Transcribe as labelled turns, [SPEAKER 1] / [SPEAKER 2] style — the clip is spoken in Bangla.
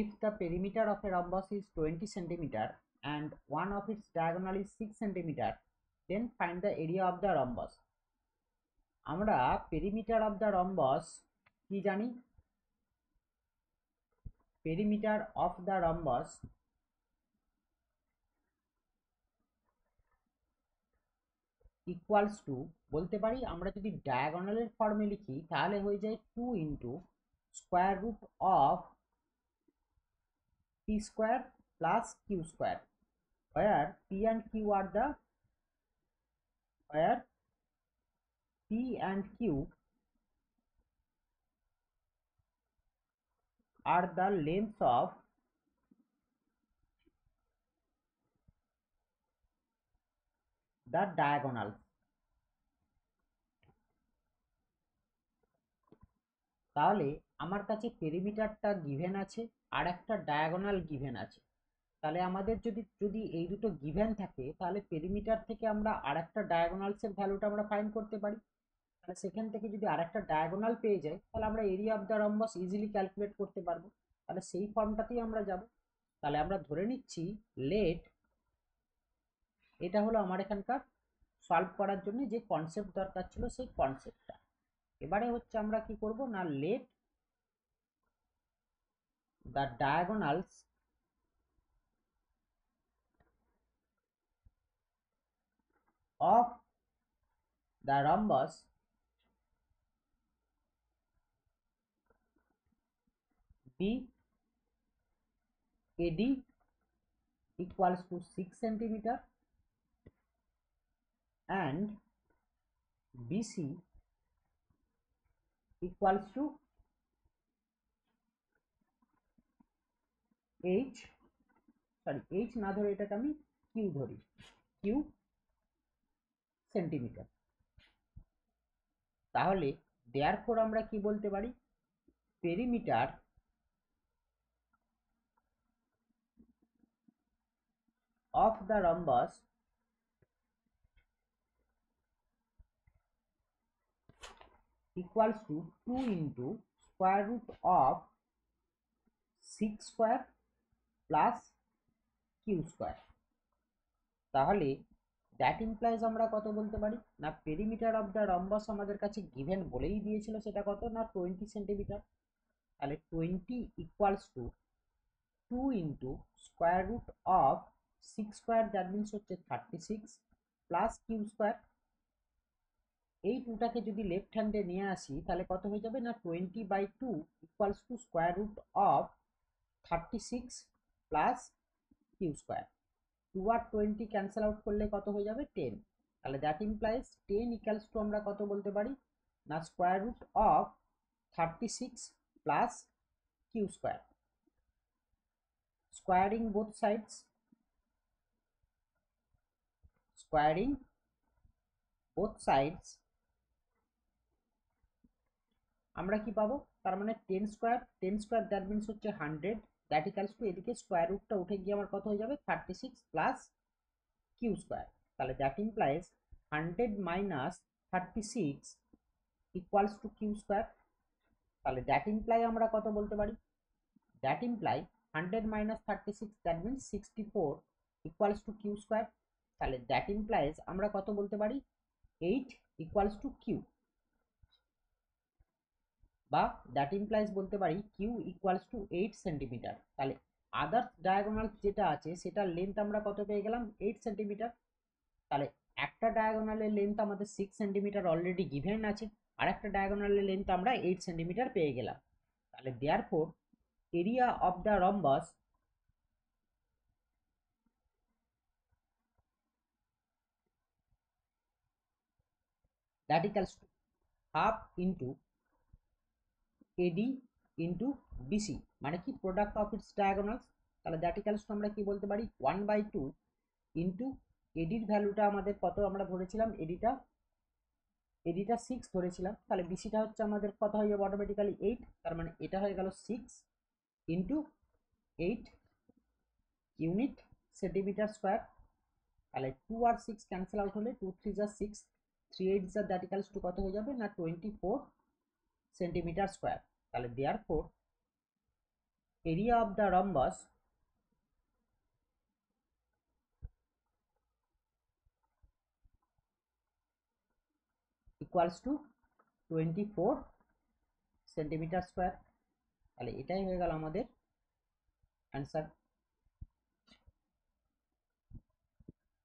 [SPEAKER 1] if the perimeter of a rhombus is 20 centimeter and one of its diagonal is 6 centimeter, then find the area of the rhombus. আমরা perimeter of the rhombus কি জানি? perimeter of the rhombus equals to বলতে পারি আমরা যদি ডায়াগোনালের ফর্মে লিখি তাহলে হয়ে যায় 2 into square root of p square plus q square, where p and q are the where p and q are the lengths of the diagonal. তাহলে আমার কাছে পেরিমিটারটা গিভেন আছে আর একটা ডায়াগোনাল গিভেন আছে। তাহলে আমাদের যদি এই দুটো গিভেন থাকে তাহলে পেরিমিটার থেকে আমরা আর একটা ডায়াগোনালসের ভ্যালুটা আমরা ফাইন্ড করতে পারি। তাহলে সেখান থেকে যদি আর একটা ডায়াগোনাল পেয়ে যাই তাহলে আমরা area of the rhombus easily calculate করতে পারবো। তাহলে সেই ফর্মটাতেই আমরা যাব। তাহলে আমরা ধরে নিচ্ছি লেট, এটা হলো আমার এখানকার সলভ করার জন্য যে কনসেপ্ট দরকার ছিল সেই কনসেপ্টটা। এবারে হচ্ছে আমরা কি করব না, let the diagonals of the rhombus be AD equals to 6 centimeter and BC equals to H না ধরে এটাকে আমি Q ধরি, Q সেন্টিমিটার। তাহলে therefore আমরা কি বলতে পারি, perimeter of the rhombus equals to 2 into square root of 6 square plus q square। তাহলে দ্যাট ইমপ্লাইজ আমরা কত বলতে পারি না, পেরিমিটার অফ দ্য রম্বাস আমাদের কাছে গিভেন বলেই দিয়েছিল, সেটা কত না 20 সেন্টিমিটার। তাহলে 20 equals to 2 into square root of 6 square, that means হচ্ছে 36 প্লাস কিউ স্কোয়ার। এই টুটাকে যদি লেফট হ্যান্ডে নিয়ে আসি তাহলে কত হয়ে যাবে না 20/2 equals to square root of 36 plus Q square. 2 আর 20 ক্যান্সেল আউট করলে কত হয়ে যাবে 10। তাহলে দ্যাট ইমপ্লাইজ 10 ইকুয়ালস টু আমরা কত বলতে পারি না square root of 36 plus Q square. Squaring both sides, squaring both sides আমরা কি পাবো, তার মানে 10 স্কোয়ার দ্যাট মিনস হচ্ছে 100, দ্যাট ইকুয়ালস টু এদিকে স্কোয়ার রুটটা উঠে গিয়ে আমার কত হয়ে যাবে 36 প্লাস কিউ স্কোয়ার। তাহলে that implies 100 minus 36 equals to Q square. তাহলে দ্যাট ইমপ্লাই আমরা কত বলতে পারি, that imply 100 minus 36 that means 64 equals to Q square. তাহলে দ্যাট ইমপ্লাইজ আমরা কত বলতে পারি 8 ইকুয়ালস টু কিউ, বা দ্যাট ইমপ্লাইজ বলতে পারি কিউ ইকুয়ালস টু 8 সেন্টিমিটার। তাহলে আদার্স ডায়াগোনাল যেটা আছে সেটার লেন্থ আমরা কত পেয়ে গেলাম 8 সেন্টিমিটার। তাহলে একটা ডায়াগোনালের লেন্থ আমাদের 6 সেন্টিমিটার অলরেডি গিভেন আছে, আর একটা ডায়াগোনালের লেন্থ আমরা 8 সেন্টিমিটার পেয়ে গেলাম। তাহলে therefore area of the rhombus that equals to half into AD into BC, মানে কি প্রোডাক্ট অফ ইটস ডায়াগোনালস। তাহলে দ্যাট ইকুয়ালস টু আমরা কি বলতে পারি 1/2 ইন্টু এডির ভ্যালুটা আমাদের কত আমরা ধরেছিলাম, এডিটা 6 ধরেছিলাম, তাহলে বিসিটা হচ্ছে আমাদের কত হয়ে যাবে অটোমেটিক্যালি 8, তার মানে এটা হয়ে গেল 6 ইন্টু 8 ইউনিট সেন্টিমিটার স্কোয়ার। তাহলে 2 আর 6 ক্যান্সেল আউট হলে 2 3 যা 6, 3 8 যা দ্যাট ইকুয়ালস টু কত হয়ে যাবে না 24 সেন্টিমিটার স্কোয়ার। তাহলে therefore area of the rhombus equals to 24 centimetre square. তাহলে এটাই হয়ে গেল আমাদের অ্যান্সার।